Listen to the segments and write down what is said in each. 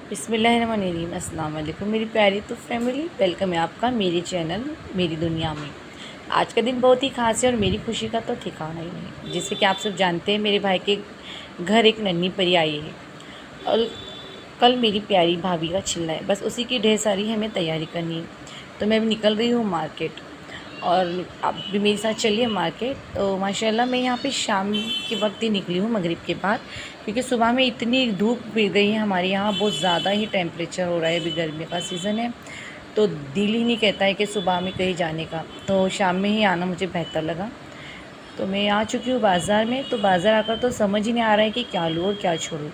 बिस्मिल्लाहिर्रहमानिर्रहीम। अस्सलाम वालेकुम मेरी प्यारी तो फैमिली, वेलकम है आपका मेरे चैनल मेरी दुनिया में। आज का दिन बहुत ही ख़ास है और मेरी खुशी का तो ठिकाना ही नहीं। जैसे कि आप सब जानते हैं, मेरे भाई के घर एक नन्ही परी आई है और कल मेरी प्यारी भाभी का चिल्ला है, बस उसी की ढेर सारी हमें तैयारी करनी है। तो मैं अभी निकल रही हूँ मार्केट और आप भी मेरे साथ चलिए मार्केट। तो माशाल्लाह मैं यहाँ पे शाम के वक्त ही निकली हूँ, मगरिब के बाद, क्योंकि सुबह में इतनी धूप गिर गई है। हमारे यहाँ बहुत ज़्यादा ही टेम्परेचर हो रहा है, अभी गर्मी का सीज़न है तो दिल ही नहीं कहता है कि सुबह में कहीं जाने का, तो शाम में ही आना मुझे बेहतर लगा। तो मैं आ चुकी हूँ बाज़ार में। तो बाज़ार आकर तो समझ ही नहीं आ रहा है कि क्या लूँ और क्या छोड़ूँ।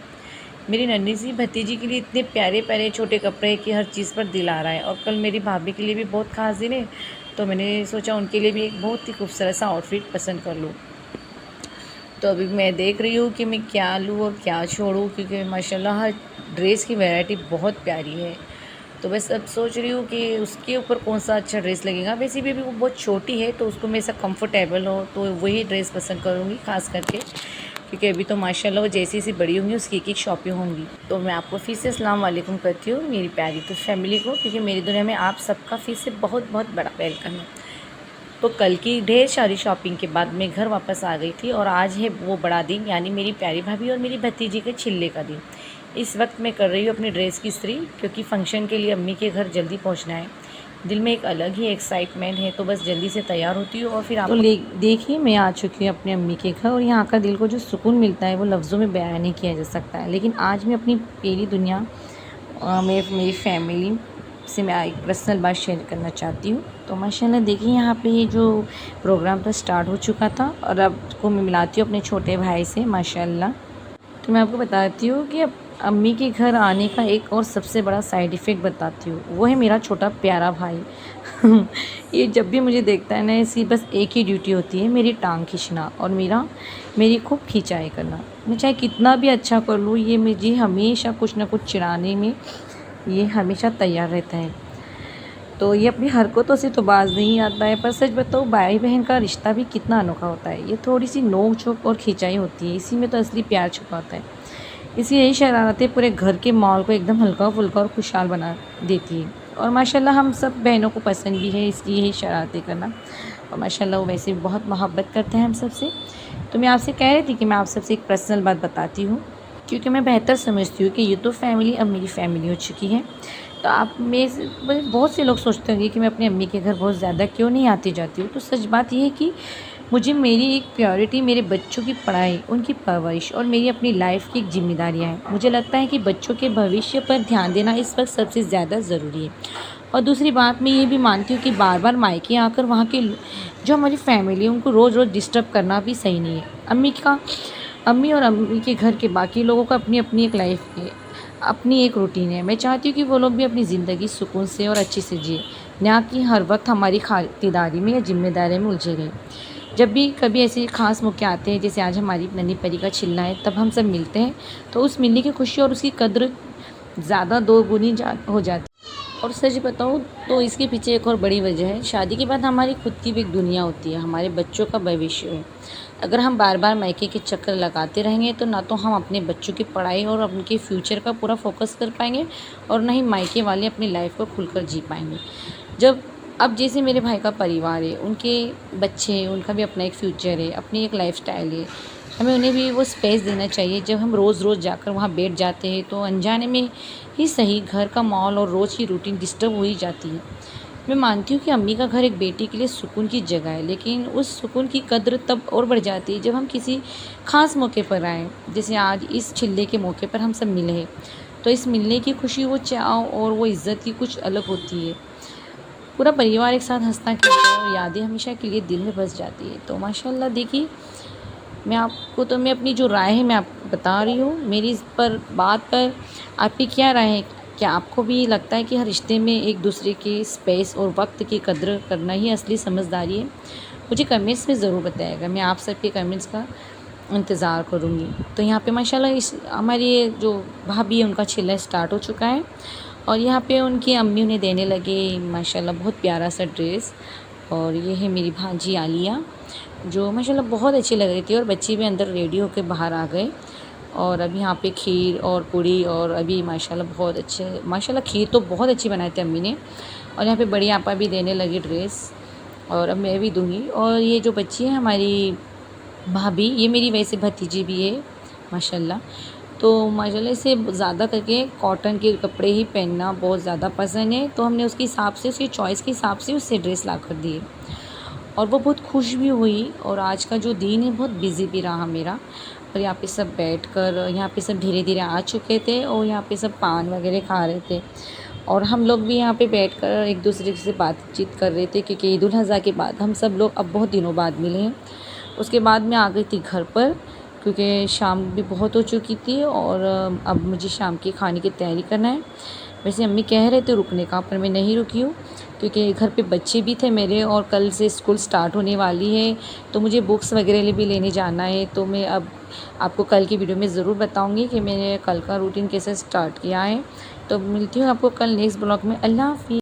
मेरी नन्ही सी भतीजी के लिए इतने प्यारे प्यारे छोटे कपड़े कि हर चीज़ पर दिल आ रहा है, और कल मेरी भाभी के लिए भी बहुत ख़ास दिन है, तो मैंने सोचा उनके लिए भी एक बहुत ही खूबसूरत सा आउटफिट पसंद कर लूँ। तो अभी मैं देख रही हूँ कि मैं क्या लूँ और क्या छोड़ूँ, क्योंकि माशाल्लाह हर ड्रेस की वैरायटी बहुत प्यारी है। तो बस अब सोच रही हूँ कि उसके ऊपर कौन सा अच्छा ड्रेस लगेगा। वैसे भी अभी वो बहुत छोटी है, तो उसको मेरे साथ कंफर्टेबल हो तो वही ड्रेस पसंद करूँगी ख़ास करके, क्योंकि अभी तो माशाल्लाह वो जैसी जैसी बड़ी होंगी उसकी एक शॉपिंग होंगी। तो मैं आपको फिर से अस्सलाम वालेकुम करती हूँ मेरी प्यारी तो फैमिली को, क्योंकि मेरी दुनिया में आप सबका फिर से बहुत बहुत बड़ा वेलकम है। तो कल की ढेर सारी शॉपिंग के बाद मैं घर वापस आ गई थी, और आज है वो बड़ा दिन, यानी मेरी प्यारी भाभी और मेरी भतीजी के छिल्ले का दिन। इस वक्त मैं कर रही हूँ अपनी ड्रेस की इस्त्री, क्योंकि फ़ंक्शन के लिए अम्मी के घर जल्दी पहुँचना है। दिल में एक अलग ही एक्साइटमेंट है, तो बस जल्दी से तैयार होती हूँ और फिर आप तो देखिए मैं आ चुकी हूँ अपनी अम्मी के घर, और यहाँ का दिल को जो सुकून मिलता है वो लफ्ज़ों में बयान नहीं किया जा सकता है। लेकिन आज मैं अपनी पूरी दुनिया मेरी फैमिली से मैं एक पर्सनल बात शेयर करना चाहती हूँ। तो माशाल्लाह देखिए यहाँ पे ये जो प्रोग्राम तो स्टार्ट हो चुका था, और अब को मैं मिलाती हूँ अपने छोटे भाई से माशाल्लाह। तो मैं आपको बताती हूँ कि अब अम्मी के घर आने का एक और सबसे बड़ा साइड इफ़ेक्ट बताती हूँ, वो है मेरा छोटा प्यारा भाई। ये जब भी मुझे देखता है ना, इसकी बस एक ही ड्यूटी होती है, मेरी टांग खींचना और मेरी खूब खिंचाई करना। मैं चाहे कितना भी अच्छा कर लूँ, ये मुझे हमेशा कुछ ना कुछ चिढ़ाने में ये हमेशा तैयार रहता है। तो ये अपनी हरकतों से तो बाज़ नहीं आता है, पर सच बताऊँ भाई बहन का रिश्ता भी कितना अनोखा होता है। ये थोड़ी सी नोक झोंक और खिंचाई होती है, इसी में तो असली प्यार छुपा होता है। इसी यही शरारतें पूरे घर के माहौल को एकदम हल्का फुल्का और खुशहाल बना देती है, और माशाल्लाह हम सब बहनों को पसंद भी है इसकी यही शरारतें करना। और माशाल्लाह वो वैसे भी बहुत मोहब्बत करते हैं हम सब से। तो मैं आपसे कह रही थी कि मैं आप सबसे एक पर्सनल बात बताती हूँ, क्योंकि मैं बेहतर समझती हूँ कि ये तो फैमिली अब मेरी फैमिली हो चुकी है। तो आप में से बहुत से लोग सोचते होंगे कि मैं अपनी अम्मी के घर बहुत ज़्यादा क्यों नहीं आती जाती हूँ। तो सच बात ये है कि मुझे मेरी एक प्रायोरिटी मेरे बच्चों की पढ़ाई, उनकी परवरिश और मेरी अपनी लाइफ की एक जिम्मेदारियाँ हैं। मुझे लगता है कि बच्चों के भविष्य पर ध्यान देना इस वक्त सबसे ज़्यादा ज़रूरी है। और दूसरी बात मैं ये भी मानती हूँ कि बार बार मायके आकर वहाँ के जो हमारी फैमिली है उनको रोज़ रोज़ डिस्टर्ब करना भी सही नहीं है। अम्मी और अम्मी के घर के बाकी लोगों का अपनी अपनी एक लाइफ है, अपनी एक रूटीन है। मैं चाहती हूँ कि वो लोग भी अपनी ज़िंदगी सुकून से और अच्छे से जिए, ना कि हर वक्त हमारी खातिरदारी में या जिम्मेदारी में उलझे रहें। जब भी कभी ऐसे ख़ास मौके आते हैं, जैसे आज हमारी नन्ही परी का चिल्ला है, तब हम सब मिलते हैं, तो उस मिलने की खुशी और उसकी कद्र ज़्यादा दोगुनी हो जाती है। और सच बताऊँ तो इसके पीछे एक और बड़ी वजह है, शादी के बाद हमारी खुद की भी एक दुनिया होती है, हमारे बच्चों का भविष्य है। अगर हम बार बार मायके के चक्कर लगाते रहेंगे तो ना तो हम अपने बच्चों की पढ़ाई और उनके फ्यूचर का पूरा फोकस कर पाएंगे, और ना ही मायके वाले अपनी लाइफ को खुलकर जी पाएंगे। जब अब जैसे मेरे भाई का परिवार है, उनके बच्चे हैं, उनका भी अपना एक फ्यूचर है, अपनी एक लाइफस्टाइल है, हमें उन्हें भी वो स्पेस देना चाहिए। जब हम रोज़ रोज़ जाकर वहाँ बैठ जाते हैं तो अनजाने में ही सही घर का माहौल और रोज़ की रूटीन डिस्टर्ब हो ही जाती है। मैं मानती हूँ कि अम्मी का घर एक बेटी के लिए सुकून की जगह है, लेकिन उस सुकून की कद्र तब और बढ़ जाती है जब हम किसी ख़ास मौके पर आएँ। जैसे आज इस चिल्ले के मौके पर हम सब मिले हैं, तो इस मिलने की खुशी, वो चाव और वो इज़्ज़त की कुछ अलग होती है। पूरा परिवार एक साथ हँसता खेलता है और यादें हमेशा के लिए दिल में बस जाती है। तो माशाल्लाह देखिए, मैं अपनी जो राय है मैं आपको बता रही हूँ। मेरी इस पर बात पर आपकी क्या राय है? क्या आपको भी लगता है कि हर रिश्ते में एक दूसरे के स्पेस और वक्त की कद्र करना ही असली समझदारी है? मुझे कमेंट्स में ज़रूर बताइएगा, मैं आप सबके कमेंट्स का इंतज़ार करूँगी। तो यहाँ पे माशाल्लाह इस हमारी ये जो भाभी है उनका चिल्ला स्टार्ट हो चुका है, और यहाँ पे उनकी अम्मी उन्हें देने लगे माशाल्लाह बहुत प्यारा सा ड्रेस। और ये है मेरी भांजी आलिया, जो माशाल्लाह बहुत अच्छी लग रही थी, और बच्चे भी अंदर रेडी होकर बाहर आ गए। और अभी यहाँ पे खीर और पूड़ी, और अभी माशाल्लाह बहुत अच्छे, माशाल्लाह खीर तो बहुत अच्छी बनाई थी अम्मी ने। और यहाँ पे बड़ी आपा भी देने लगी ड्रेस, और अब मैं भी दूँगी। और ये जो बच्ची है हमारी भाभी, ये मेरी वैसे भतीजी भी है माशाल्लाह। तो माशाल्लाह इसे ज़्यादा करके कॉटन के कपड़े ही पहनना बहुत ज़्यादा पसंद है, तो हमने उसके हिसाब से, उसकी चॉइस के हिसाब से उससे ड्रेस ला कर दी, और वो बहुत खुश भी हुई। और आज का जो दिन है बहुत बिज़ी भी रहा मेरा। और यहाँ पे सब बैठकर, यहाँ पे सब धीरे धीरे आ चुके थे, और यहाँ पे सब पान वगैरह खा रहे थे, और हम लोग भी यहाँ पे बैठकर एक दूसरे से बातचीत कर रहे थे, क्योंकि ईद उल अज़हा के बाद हम सब लोग अब बहुत दिनों बाद मिले हैं। उसके बाद मैं आ गई थी घर पर, क्योंकि शाम भी बहुत हो चुकी थी, और अब मुझे शाम के खाने की तैयारी करना है। वैसे अम्मी कह रहे थे रुकने का, पर मैं नहीं रुकी हूँ, क्योंकि घर पे बच्चे भी थे मेरे, और कल से स्कूल स्टार्ट होने वाली है, तो मुझे बुक्स वगैरह भी लेने जाना है। तो मैं अब आपको कल की वीडियो में ज़रूर बताऊँगी कि मैंने कल का रूटीन कैसे स्टार्ट किया है। तो मिलती हूँ आपको कल नेक्स्ट ब्लॉग में। अल्लाह हाफ़िज़।